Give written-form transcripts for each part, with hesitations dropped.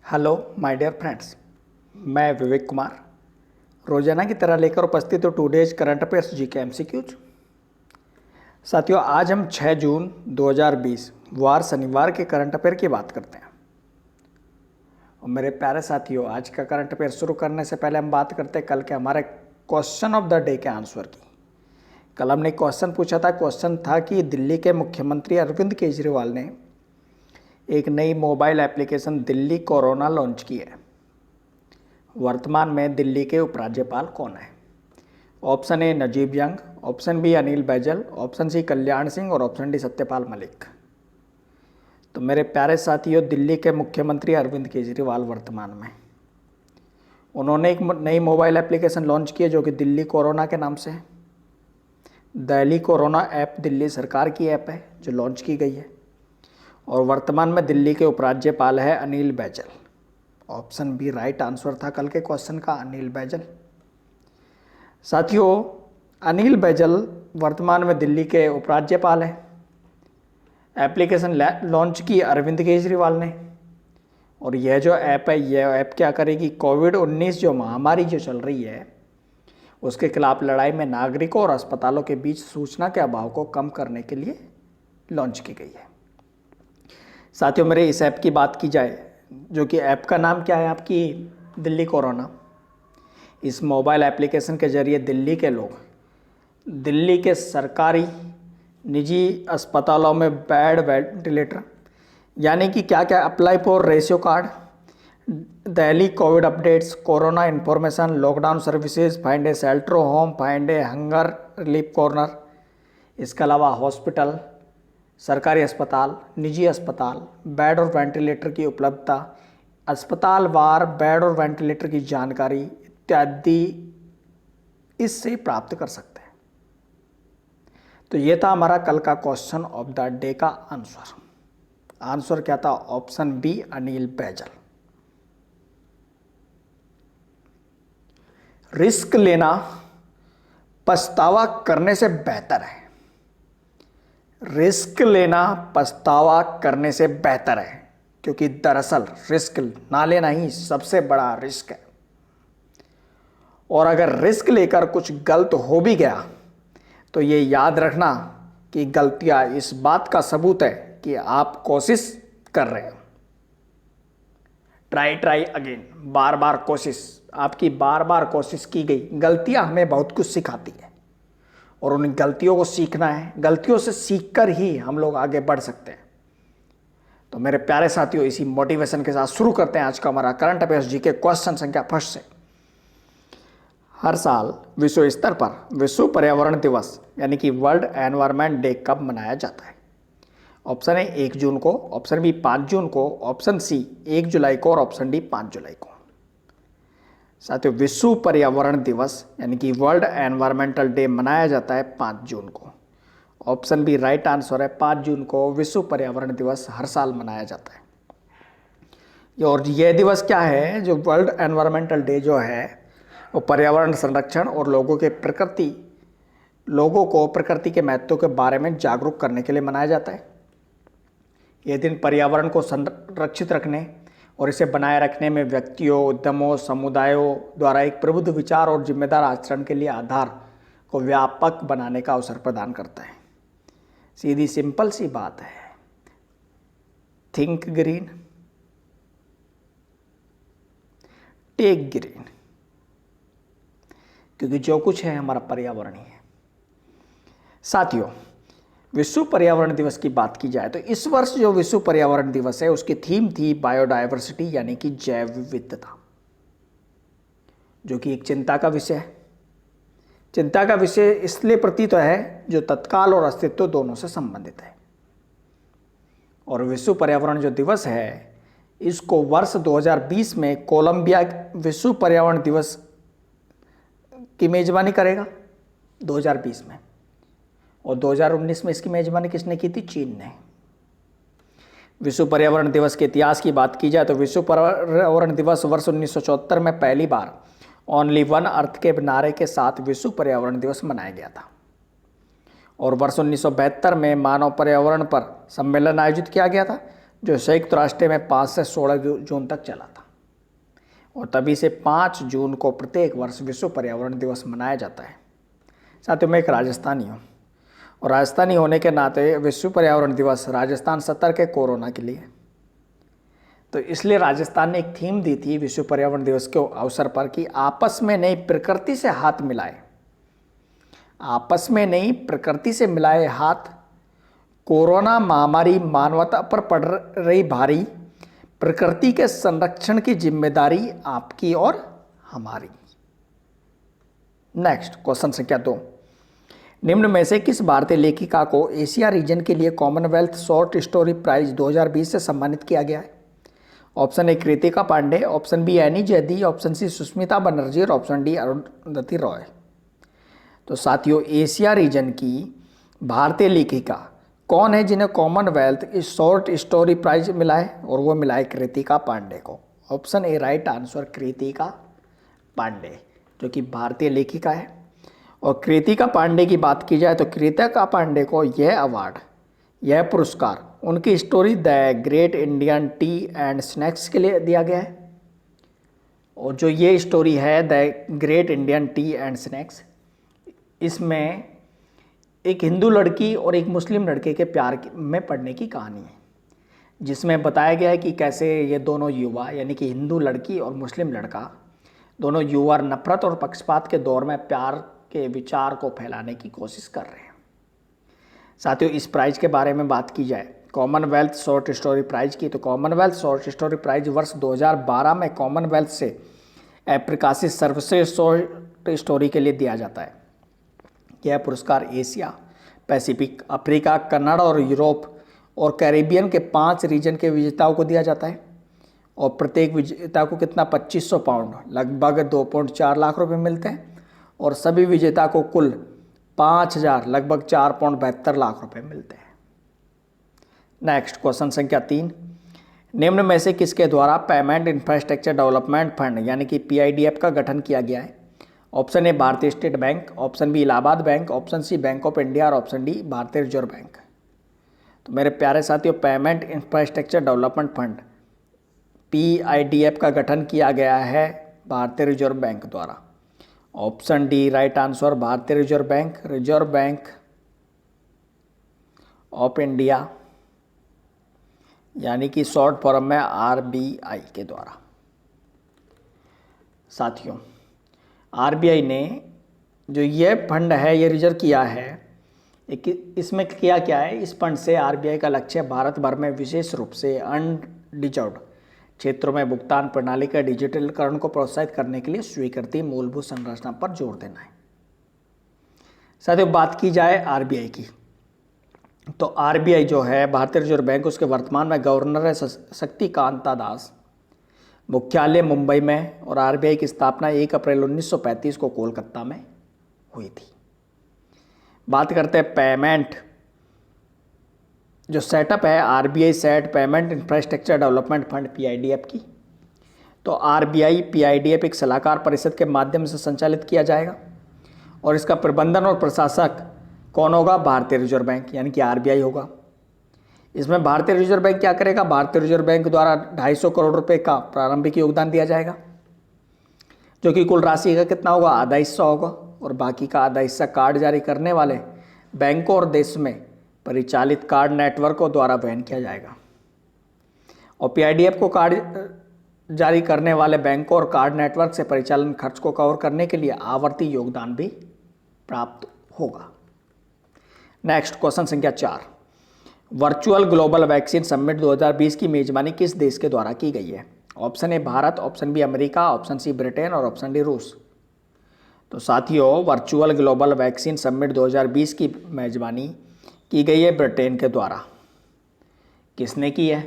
Hello my dear friends, मैं विवेक कुमार रोजाना की तरह लेकर उपस्थित हूँ 2 days current affairs GK MCQs. साथियों, आज हम 6 जून 2020 वार शनिवार के करंट अफेयर की बात करते हैं। और मेरे प्यारे साथियों, आज का करंट अफेयर शुरू करने से पहले हम बात करते हैं कल के हमारे क्वेश्चन ऑफ द डे के आंसर की। कल हमने क्वेश्चन पूछा था। क्वेश्चन था कि दिल्ली के मुख्यमंत्री अरविंद केजरीवाल ने एक नई mobile application Delhi corona launch की है। वर्तमान में दिल्ली के उपराज्यपाल कौन है? Option A Najeeb Jung, option B Anil Baijal, option C Kalyan Singh और ऑप्शन डी सत्यपाल मलिक। तो मेरे प्यारे साथियों, दिल्ली के मुख्यमंत्री अरविंद केजरीवाल वर्तमान में उन्होंने एक नई मोबाइल एप्लीकेशन लॉन्च की है जो कि दिल्ली कोरोना के नाम से है। दिल्ली कोरोना ऐप दिल्ली सरकार की ऐप है जो लॉन्च की गई है। और वर्तमान में दिल्ली के उपराज्यपाल है Anil Baijal. Option B right answer था कल के क्वेश्चन का, अनिल बैजल। साथियों, अनिल बैजल वर्तमान में दिल्ली के उपराज्यपाल है। एप्लीकेशन लॉन्च की अरविंद केजरीवाल ने। और यह जो ऐप है, यह ऐप क्या करेगी? कोविड-19 जो महामारी जो चल रही है उसके खिलाफ लड़ाई में नागरिकों और अस्पतालों के बीच सूचना के अभाव को कम करने के लिए लॉन्च की गई है। साथियों, मेरे इस ऐप की बात की जाए, जो कि ऐप का नाम क्या है आपकी? दिल्ली कोरोना। इस मोबाइल एप्लीकेशन के जरिए दिल्ली के लोग दिल्ली के सरकारी निजी अस्पतालों में बेड, वेंटिलेटर, यानी कि क्या क्या apply for ratio card, Delhi Covid updates, corona information, lockdown services, find A shelter home, find a hunger relief corner, इसके अलावा हॉस्पिटल, सरकारी अस्पताल, निजी अस्पताल, बेड और वेंटिलेटर की उपलब्धता, अस्पताल वार बेड और वेंटिलेटर की जानकारी इत्यादि इससे प्राप्त कर सकते हैं। तो ये था हमारा कल का क्वेश्चन ऑफ द डे का आंसर। आंसर क्या था? Option B Anil Baijal. Risk लेना पछतावा करने से बेहतर है। रिस्क लेना पछतावा करने से बेहतर है, क्योंकि दरअसल रिस्क ना लेना ही सबसे बड़ा रिस्क है। और अगर रिस्क लेकर कुछ गलत हो भी गया तो ये याद रखना कि गलतियां इस बात का सबूत है कि आप कोशिश कर रहे हैं। ट्राई अगेन, बार बार कोशिश। आपकी बार बार कोशिश की गई गलतियां हमें बहुत कुछ सिखाती है और उन गलतियों को सीखना है। गलतियों से सीखकर ही हम लोग आगे बढ़ सकते हैं। तो मेरे प्यारे साथियों, इसी मोटिवेशन के साथ शुरू करते हैं आज का हमारा करंट अफेयर्स जीके क्वेश्चन संख्या फर्स्ट से। हर साल विश्व स्तर पर विश्व पर्यावरण दिवस यानी कि वर्ल्ड एनवायरनमेंट डे कब मनाया जाता है? ऑप्शन ए 1 जून को, ऑप्शन बी 5 जून को, ऑप्शन सी 1 जुलाई को और ऑप्शन डी 5 जुलाई को। साथियों, विश्व पर्यावरण दिवस यानी कि वर्ल्ड एनवायरमेंटल डे मनाया जाता है 5 जून को। ऑप्शन बी राइट आंसर है, 5 जून को विश्व पर्यावरण दिवस हर साल मनाया जाता है। और यह दिवस क्या है? जो वर्ल्ड एनवायरमेंटल डे जो है वो पर्यावरण संरक्षण और लोगों को प्रकृति के महत्व के बारे में जागरूक करने के लिए मनाया जाता है। यह दिन पर्यावरण को संरक्षित रखने और इसे बनाए रखने में व्यक्तियों, उद्यमों, समुदायों द्वारा एक प्रबुद्ध विचार और जिम्मेदार आचरण के लिए आधार को व्यापक बनाने का अवसर प्रदान करता है। सीधी सिंपल सी बात है, थिंक ग्रीन, टेक ग्रीन, क्योंकि जो कुछ है हमारा पर्यावरण ही है। साथियों, विश्व पर्यावरण दिवस की बात की जाए तो इस वर्ष जो विश्व पर्यावरण दिवस है उसकी थीम थी बायोडायवर्सिटी यानी कि जैव विविधता, जो कि एक चिंता का विषय है। चिंता का विषय इसलिए प्रतीत है जो तत्काल और अस्तित्व दोनों से संबंधित है। और विश्व पर्यावरण जो दिवस है इसको वर्ष 2020 में कोलंबिया विश्व पर्यावरण दिवस की मेजबानी करेगा 2020 में। और 2019 में इसकी मेजबानी किसने की थी? चीन ने। विश्व पर्यावरण दिवस के इतिहास की बात की जाए तो विश्व पर्यावरण दिवस वर्ष 1974 में पहली बार ओनली वन अर्थ के नारे के साथ विश्व पर्यावरण दिवस मनाया गया था। और वर्ष 1972 में मानव पर्यावरण पर सम्मेलन आयोजित किया गया था जो संयुक्त राष्ट्र में 5 से 16 जून तक चला था, और तभी से 5 जून को प्रत्येक वर्ष विश्व पर्यावरण दिवस मनाया जाता है। साथियों, मैं एक राजस्थानी हूँ, और राजस्थानी होने के नाते विश्व पर्यावरण दिवस राजस्थान सतर्क है कोरोना के लिए। तो इसलिए राजस्थान ने एक थीम दी थी विश्व पर्यावरण दिवस के अवसर पर कि आपस में नहीं, प्रकृति से हाथ मिलाए। आपस में नहीं, प्रकृति से मिलाए हाथ। कोरोना महामारी मानवता पर पड़ रही भारी, प्रकृति के संरक्षण की जिम्मेदारी आपकी और हमारी। नेक्स्ट क्वेश्चन संख्या 2, निम्न में से किस भारतीय लेखिका को एशिया रीजन के लिए कॉमनवेल्थ शॉर्ट स्टोरी प्राइज 2020 से सम्मानित किया गया है? Option A Kritika Pandey, option B Annie Zaidi, option C Sushmita Banerjee और ऑप्शन डी अरुंधति रॉय। तो साथियों, एशिया रीजन की भारतीय लेखिका कौन है जिन्हें कॉमनवेल्थ शॉर्ट स्टोरी प्राइज मिला है? और वो मिला है कृतिका पांडे को। Option A right answer, Kritika Pandey, जो कि भारतीय लेखिका है। और कृतिका पांडे की बात की जाए तो कृतिका पांडे को यह अवार्ड, यह पुरस्कार उनकी story the great Indian T and snacks के लिए दिया गया है। और जो ये स्टोरी है the great Indian T and snacks, इसमें एक हिंदू लड़की और एक मुस्लिम लड़के के प्यार में पड़ने की कहानी है, जिसमें बताया गया है कि कैसे ये दोनों युवा, यानी कि हिंदू लड़की और मुस्लिम लड़का, दोनों युवा नफरत और पक्षपात के दौर में प्यार के विचार को फैलाने की कोशिश कर रहे हैं। साथियों, इस प्राइज के बारे में बात की जाए, कॉमनवेल्थ शॉर्ट स्टोरी प्राइज की, तो कॉमनवेल्थ शॉर्ट स्टोरी प्राइज वर्ष 2012 में कॉमनवेल्थ से प्रकाशित सर्वश्रेष्ठ शॉर्ट स्टोरी के लिए दिया जाता है। यह पुरस्कार एशिया, पैसिफिक, अफ्रीका, कनाडा और यूरोप और कैरिबियन के 5 रीजन के विजेताओं को दिया जाता है। और प्रत्येक विजेता को कितना 2500 पाउंड, लगभग 2.4 लाख रुपए मिलते हैं। और सभी विजेता को कुल 5000, लगभग 4.72 लाख रुपए मिलते हैं। नेक्स्ट क्वेश्चन संख्या 3, निम्न में से किसके द्वारा पेमेंट इंफ्रास्ट्रक्चर डेवलपमेंट फंड यानी कि PIDF का गठन किया गया है? Option A Bharatiya state bank, option B Allahabad bank, option C bank of India और option D Bharatiya reserve bank. तो मेरे प्यारे साथियों, payment infrastructure development fund PIDF का गठन किया गया है भारतीय रिजर्व बैंक द्वारा। Option D right answer, Bharatiya reserve bank of India, यानी कि शॉर्ट फॉर्म में RBI के द्वारा। साथियों, RBI ने जो ये फंड है ये रिजर्व किया है, इसमें किया क्या है, इस फंड से RBI का लक्ष्य भारत भर में विशेष रूप से अनडिजर्व्ड क्षेत्रों में भुगतान प्रणाली का डिजिटलीकरण को प्रोत्साहित करने के लिए स्वीकृति मूलभूत संरचना पर जोर देना है। साथियों, बात की जाए RBI की, तो RBI जो है भारतीय रिजर्व बैंक, उसके वर्तमान में गवर्नर है शक्तिकांता दास, मुख्यालय मुंबई में, और RBI की स्थापना 1 अप्रैल 1935 को कोलकाता में हुई थी। बात करते हैं पेमेंट, जो सेटअप है RBI set payment infrastructure development fund PIDF की। तो RBI PIDF एक सलाहकार परिषद के माध्यम से संचालित किया जाएगा, और इसका प्रबंधन और प्रशासक कौन होगा? भारतीय रिजर्व बैंक, यानी कि RBI होगा। इसमें भारतीय रिजर्व बैंक क्या करेगा? भारतीय रिजर्व बैंक द्वारा 250 करोड़ रुपए का प्रारंभिक योगदान दिया जाएगा, जो कि कुल राशि का कितना होगा? आधा हिस्सा होगा, और बाकी का आधा हिस्सा कार्ड जारी करने वाले बैंकों और देश में परिचालित कार्ड नेटवर्कों द्वारा वहन किया जाएगा। और PIDF को कार्ड जारी करने वाले बैंकों और कार्ड नेटवर्क से परिचालन खर्च को कवर करने के लिए आवर्ती योगदान भी प्राप्त होगा। नेक्स्ट क्वेश्चन संख्या 4, वर्चुअल ग्लोबल वैक्सीन समिट 2020 की मेजबानी किस देश के द्वारा की गई है? Option A Bharat, option B America, option C Britain और ऑप्शन डी रूस। तो साथियों, वर्चुअल ग्लोबल वैक्सीन समिट 2020 की मेजबानी की गई है ब्रिटेन के द्वारा। किसने की है?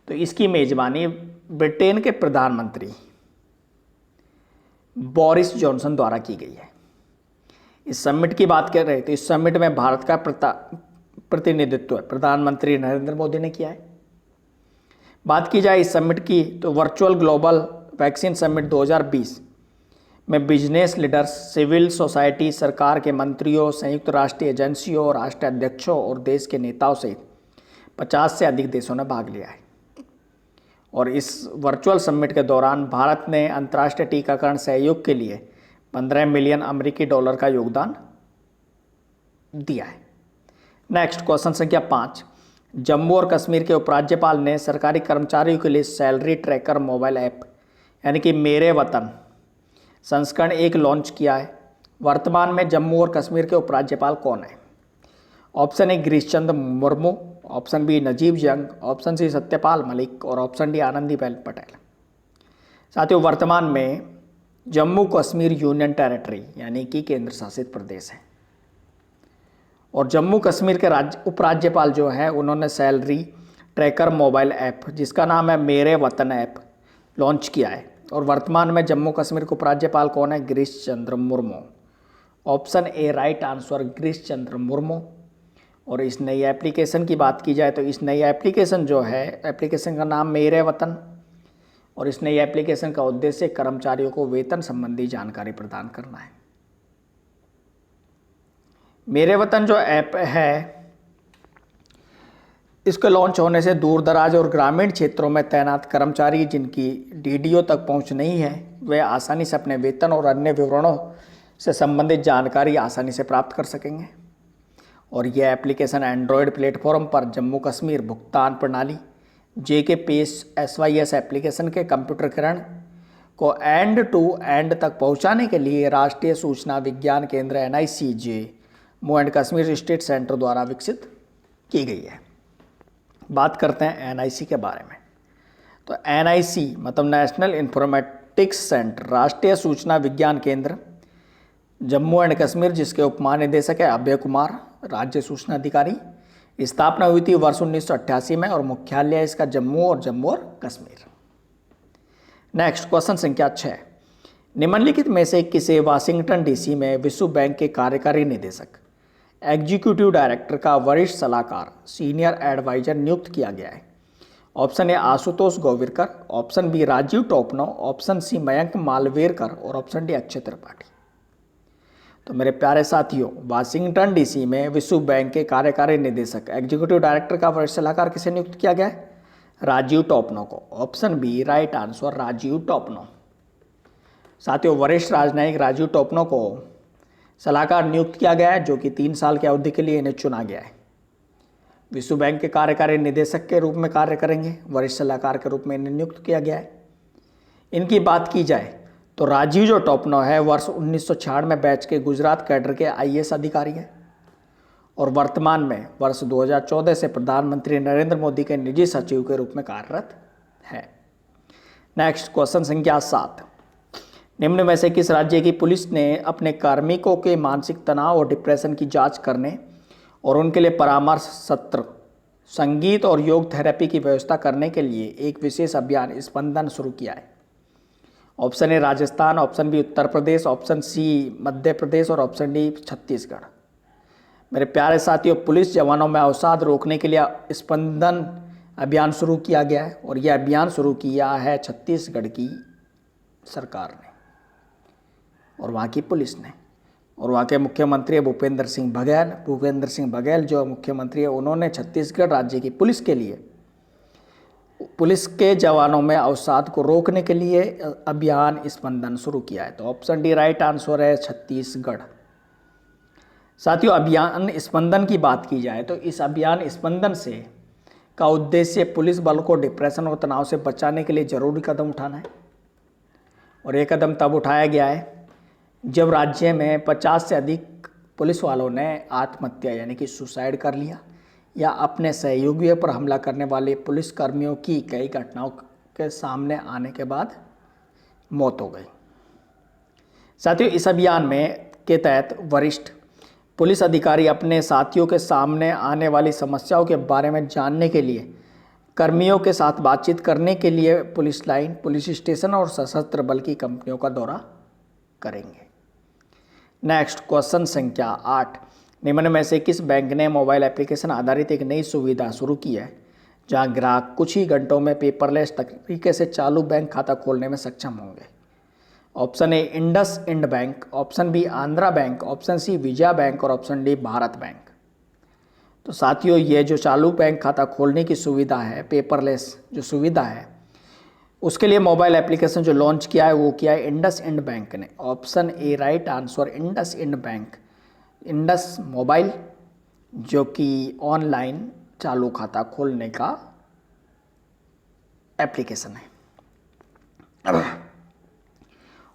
तो इसकी मेजबानी ब्रिटेन के प्रधानमंत्री बोरिस जॉनसन द्वारा की गई है। इस समिट की बात कर रहे हैं तो इस समिट में भारत का प्रतिनिधित्व प्रधानमंत्री नरेंद्र मोदी ने किया है। बात की जाए इस समिट की, तो वर्चुअल ग्लोबल वैक्सीन समिट 2020 में बिजनेस लीडर्स, सिविल सोसाइटी, सरकार के मंत्रियों, संयुक्त राष्ट्रीय एजेंसियों, राष्ट्र अध्यक्षों और देश के नेताओं से 50 से अधिक देशों ने भाग लिया है। और इस वर्चुअल समिट के दौरान भारत ने अंतर्राष्ट्रीय टीकाकरण सहयोग के लिए 15 मिलियन अमेरिकी डॉलर का योगदान दिया है। नेक्स्ट क्वेश्चन संख्या 5, जम्मू और कश्मीर के उपराज्यपाल ने सरकारी कर्मचारियों के लिए सैलरी ट्रैकर मोबाइल ऐप यानी कि मेरे वतन संस्करण 1 लॉन्च किया है। वर्तमान में जम्मू और कश्मीर के उपराज्यपाल कौन है? Option A Girish Chandra Murmu, option B Najeeb Jung, option सी सत्यपाल मलिक और ऑप्शन डी आनंदीबेन पटेल। साथियों, वर्तमान में जम्मू कश्मीर यूनियन टेरिटरी यानी कि केंद्र शासित प्रदेश है और जम्मू कश्मीर के उपराज्यपाल जो है उन्होंने सैलरी ट्रैकर मोबाइल ऐप जिसका नाम है मेरे वतन ऐप लॉन्च किया है। और वर्तमान में जम्मू कश्मीर के उपराज्यपाल कौन है? Girish Chandra Murmu. Option A right answer, Girish Chandra Murmu. और इस नई एप्लीकेशन की बात की जाए तो इस नई एप्लीकेशन जो है, एप्लीकेशन का नाम मेरे वतन, और इस नई एप्लीकेशन का उद्देश्य कर्मचारियों को वेतन संबंधी जानकारी प्रदान करना है। मेरे वतन जो ऐप है इसके लॉन्च होने से दूर दराज और ग्रामीण क्षेत्रों में तैनात कर्मचारी जिनकी डीडीओ तक पहुंच नहीं है वे आसानी से अपने वेतन और अन्य विवरणों से संबंधित जानकारी आसानी से प्राप्त कर सकेंगे। और यह एप्लीकेशन एंड्रॉयड प्लेटफॉर्म पर जम्मू कश्मीर भुगतान प्रणाली JK पेस SYS एप्लीकेशन के कंप्यूटरीकरण को एंड टू एंड तक पहुंचाने के लिए राष्ट्रीय सूचना विज्ञान केंद्र NIC Jammu and Kashmir state centre द्वारा विकसित की गई है। बात करते हैं NIC के बारे में। तो NIC मतलब नेशनल इंफॉर्मेटिक्स सेंटर, राष्ट्रीय सूचना विज्ञान केंद्र जम्मू एंड कश्मीर, जिसके उप महानिदेशक है अभय कुमार, राज्य सूचना अधिकारी। स्थापना हुई थी वर्ष 1988 में और मुख्यालय इसका जम्मू और कश्मीर। नेक्स्ट क्वेश्चन संख्या 6, निम्नलिखित में से किसे वाशिंगटन DC में विश्व बैंक के कार्यकारी निदेशक एग्जीक्यूटिव डायरेक्टर का वरिष्ठ सलाहकार सीनियर एडवाइजर नियुक्त किया गया है? Option A Ashutosh Gowariker, option B Rajiv Topno, option C Mayank Malverkar और ऑप्शन डी अक्षय त्रिपाठी। तो मेरे प्यारे साथियों, वाशिंगटन DC में विश्व बैंक के कार्यकारी निदेशक एग्जीक्यूटिव डायरेक्टर का वरिष्ठ सलाहकार किसे नियुक्त किया गया है? राजीव टोपनो को। Option B right answer, Rajiv Topno. साथियों, वरिष्ठ राजनयिक राजीव टोपनो को सलाहकार नियुक्त किया गया है जो कि 3 साल की अवधि के लिए इन्हें चुना गया है। विश्व बैंक के कार्यकारी निदेशक के रूप में कार्य करेंगे, वरिष्ठ सलाहकार के रूप में इन्हें नियुक्त किया गया है। इनकी बात की जाए तो राजीव जो टोपनो है वर्ष 1996 में बैच के गुजरात कैडर के IAS अधिकारी हैं और वर्तमान में वर्ष 2014 से प्रधानमंत्री नरेंद्र मोदी के निजी सचिव के रूप में कार्यरत है। नेक्स्ट क्वेश्चन संख्या 7, निम्न में से किस राज्य की पुलिस ने अपने कार्मिकों के मानसिक तनाव और डिप्रेशन की जांच करने और उनके लिए परामर्श सत्र, संगीत और योग थेरेपी की व्यवस्था करने के लिए एक विशेष अभियान स्पंदन शुरू किया है? Option A Rajasthan, option B Uttar Pradesh, option C Madhya Pradesh और ऑप्शन डी छत्तीसगढ़। मेरे प्यारे साथियों, पुलिस जवानों में अवसाद रोकने के लिए स्पंदन अभियान शुरू किया गया है और यह अभियान शुरू किया है छत्तीसगढ़ की सरकार ने और वहाँ की पुलिस ने। और वहाँ के मुख्यमंत्री है भूपेंद्र सिंह बघेल। भूपेंद्र सिंह बघेल जो मुख्यमंत्री है उन्होंने छत्तीसगढ़ राज्य की पुलिस के लिए पुलिस के जवानों में अवसाद को रोकने के लिए अभियान स्पंदन शुरू किया है। तो ऑप्शन डी राइट आंसर है, छत्तीसगढ़। साथियों, अभियान स्पंदन की बात की जाए तो इस अभियान स्पंदन से का उद्देश्य पुलिस बल को डिप्रेशन और तनाव से बचाने के लिए जरूरी कदम उठाना है। और ये कदम तब उठाया गया है जब राज्य में 50 से अधिक पुलिस वालों ने आत्महत्या यानी कि सुसाइड कर लिया या अपने सहयोगियों पर हमला करने वाले पुलिस कर्मियों की कई घटनाओं के सामने आने के बाद मौत हो गई। साथियों, इस अभियान में के तहत वरिष्ठ पुलिस अधिकारी अपने साथियों के सामने आने वाली समस्याओं के बारे में जानने के लिए कर्मियों के साथ बातचीत करने के लिए पुलिस लाइन, पुलिस स्टेशन और सशस्त्र बल की कंपनियों का दौरा करेंगे। नेक्स्ट क्वेश्चन संख्या 8, निम्न में से किस बैंक ने मोबाइल एप्लीकेशन आधारित एक नई सुविधा शुरू की है जहां ग्राहक कुछ ही घंटों में पेपरलेस तरीके से चालू बैंक खाता खोलने में सक्षम होंगे? Option A IndusInd bank, option B Andhra bank, option C Vijaya bank और ऑप्शन डी भारत बैंक। तो साथियों, ये जो चालू बैंक खाता खोलने की सुविधा है, पेपरलेस जो सुविधा है, उसके लिए मोबाइल एप्लीकेशन जो लॉन्च किया है वो किया है इंडस इंड बैंक ने। Option A right answer, IndusInd bank. Indus mobile जो कि ऑनलाइन चालू खाता खोलने का एप्लीकेशन है।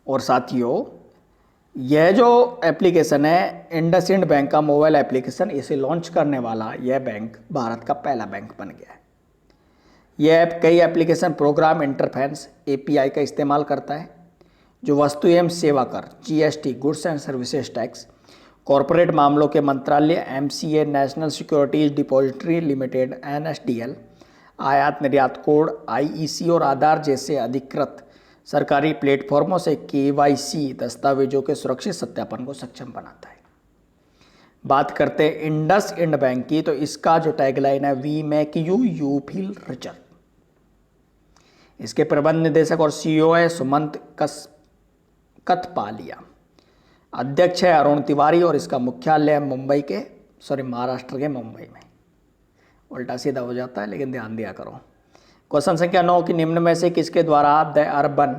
और साथियों, यह जो एप्लीकेशन है इंडसइंड बैंक का मोबाइल एप्लीकेशन, इसे लॉन्च करने वाला यह बैंक भारत का पहला बैंक बन गया है। यह ऐप कई एप्लीकेशन प्रोग्राम इंटरफेस एपीआई का इस्तेमाल करता है, जो वस्तु एवं सेवा कर, GST, goods and services tax, corporate मामलों के मंत्रालय, MCA, national securities depository limited, NSDL, आयात निर्यात कोड, आईईसी और आधार जैसे अधिकृत सरकारी प्लेटफॉर्मों से केवाईसी दस्तावेजों के सुरक्षित सत्यापन को सक्षम बनाता है। बात करते हैं इंडस इंड बैंक की, तो इसका जो टैगलाइन है we make you you feel richer. इसके प्रबंध निदेशक और सीईओ है सुमंत कथपालिया। अध्यक्ष है अरुण तिवारी और इसका मुख्यालय है महाराष्ट्र के मुंबई में। उल्टा सीधा हो जाता है, लेकिन ध्यान दिया करो। क्वेश्चन संख्या 9 की निम्न में से किसके द्वारा the urban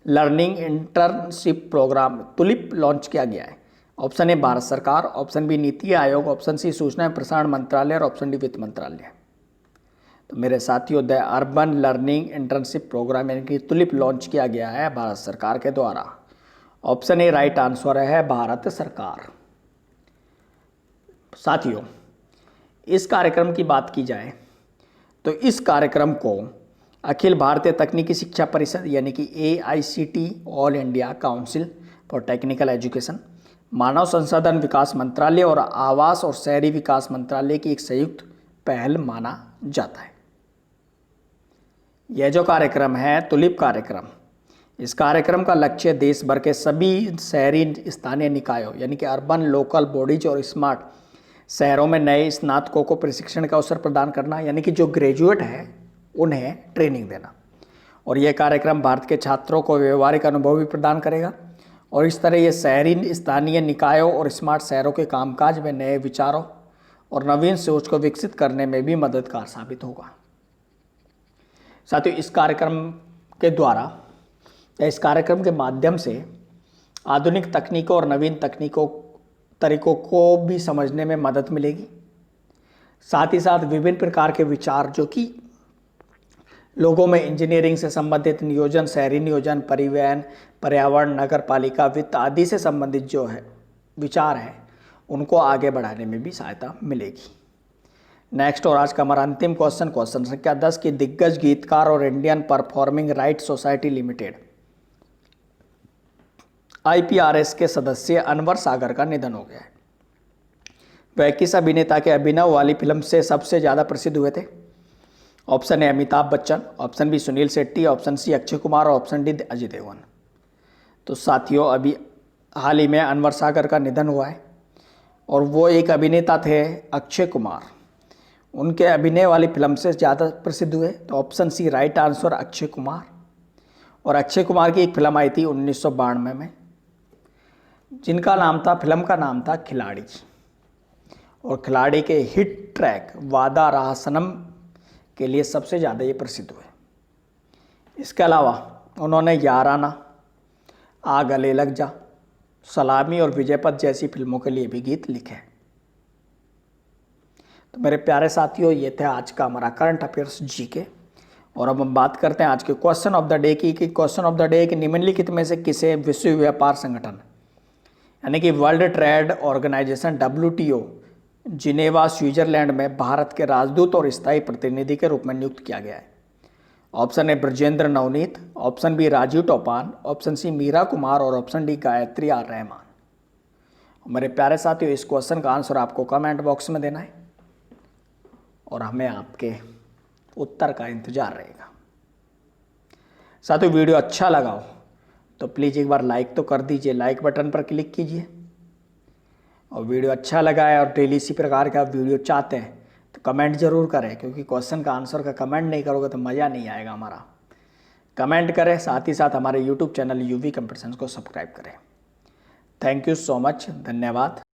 learning internship programme TULIP launch किया गया है? ऑप्शन ए भारत सरकार, option B NITI Aayog, option C सूचना एवं प्रसारण मंत्रालय और ऑप्शन डी वित्त मंत्रालय। तो मेरे साथियों, the urban learning internship programme यानी कि तुलिप लॉन्च किया गया है भारत सरकार के द्वारा। ऑप्शन ए राइट आंसर है भारत सरकार। साथियों, इस कार्यक्रम की बात की जाए तो इस कार्यक्रम को अखिल भारतीय तकनीकी शिक्षा परिषद यानी कि AICT all India council for technical education, मानव संसाधन विकास मंत्रालय और आवास और शहरी विकास मंत्रालय की एक संयुक्त पहल माना जाता है। यह जो कार्यक्रम है तुलिप कार्यक्रम, इस कार्यक्रम का लक्ष्य देश भर के सभी शहरी स्थानीय निकायों यानी कि अर्बन लोकल बॉडीज और स्मार्ट शहरों में नए स्नातकों को प्रशिक्षण का अवसर प्रदान करना, यानी कि जो ग्रेजुएट है उन्हें ट्रेनिंग देना। और यह कार्यक्रम भारत के छात्रों को व्यवहारिक अनुभव भी प्रदान करेगा और इस तरह ये शहरी स्थानीय निकायों और स्मार्ट शहरों के कामकाज में नए विचारों और नवीन सोच को विकसित करने में भी मददगार साबित होगा। साथियों, इस कार्यक्रम के द्वारा या इस कार्यक्रम के माध्यम से आधुनिक तकनीकों और नवीन तरीकों को भी समझने में मदद मिलेगी। साथ ही साथ विभिन्न प्रकार के विचार जो कि लोगों में इंजीनियरिंग से संबंधित नियोजन, शहरी नियोजन, परिवहन, पर्यावरण, नगर पालिका, वित्त आदि से संबंधित जो है विचार है, उनको आगे बढ़ाने में भी सहायता मिलेगी। नेक्स्ट और आज का हमारा अंतिम क्वेश्चन संख्या 10 की दिग्गज गीतकार और Indian performing rights society limited IPRS के सदस्य अनवर सागर का निधन हो गया है। वह किस अभिनेता के अभिनय वाली फिल्म से सबसे ज़्यादा प्रसिद्ध हुए थे? Option A Amitabh Bachchan, option B Sunil Shetty, option C Akshay Kumar और ऑप्शन डी अजय देवगन। तो साथियों, अभी हाल ही में अनवर सागर का निधन हुआ है और वो एक अभिनेता थे अक्षय कुमार। उनके अभिनय वाली फिल्म से ज़्यादा प्रसिद्ध हुए, तो option C right answer Akshay Kumar. और अक्षय कुमार की एक फिल्म आई थी 1992 में, जिनका नाम था, फिल्म का नाम था खिलाड़ी। और खिलाड़ी के हिट ट्रैक वादा रहा सनम के लिए सबसे ज़्यादा ये प्रसिद्ध हुए। इसके अलावा उन्होंने याराना, आ गले लग जा, सलामी और विजयपथ जैसी फिल्मों के लिए भी गीत लिखे। तो मेरे प्यारे साथियों, ये थे आज का हमारा करंट अफेयर्स जीके। और अब हम बात करते हैं आज के क्वेश्चन ऑफ द डे की। क्वेश्चन ऑफ द डे कि निम्नलिखित में से किसे विश्व व्यापार संगठन यानी कि world trade organisation WTO Geneva Switzerland में भारत के राजदूत और स्थायी प्रतिनिधि के रूप में नियुक्त किया गया है? Option A Brajendra Navnit, option B Rajiv Topno, option C Meira Kumar और option D Gayatri R Rahman. मेरे प्यारे साथियों, इस क्वेश्चन का आंसर आपको कमेंट बॉक्स में देना है और हमें आपके उत्तर का इंतजार रहेगा। साथियों, वीडियो अच्छा लगा हो तो प्लीज़ एक बार लाइक तो कर दीजिए, लाइक बटन पर क्लिक कीजिए। और वीडियो अच्छा लगा है और डेली इसी प्रकार का वीडियो चाहते हैं तो कमेंट ज़रूर करें, क्योंकि क्वेश्चन का आंसर का कमेंट नहीं करोगे तो मज़ा नहीं आएगा हमारा। कमेंट करें, साथ ही साथ हमारे यूट्यूब चैनल UV कंपटीशंस को सब्सक्राइब करें। थैंक यू सो मच, धन्यवाद।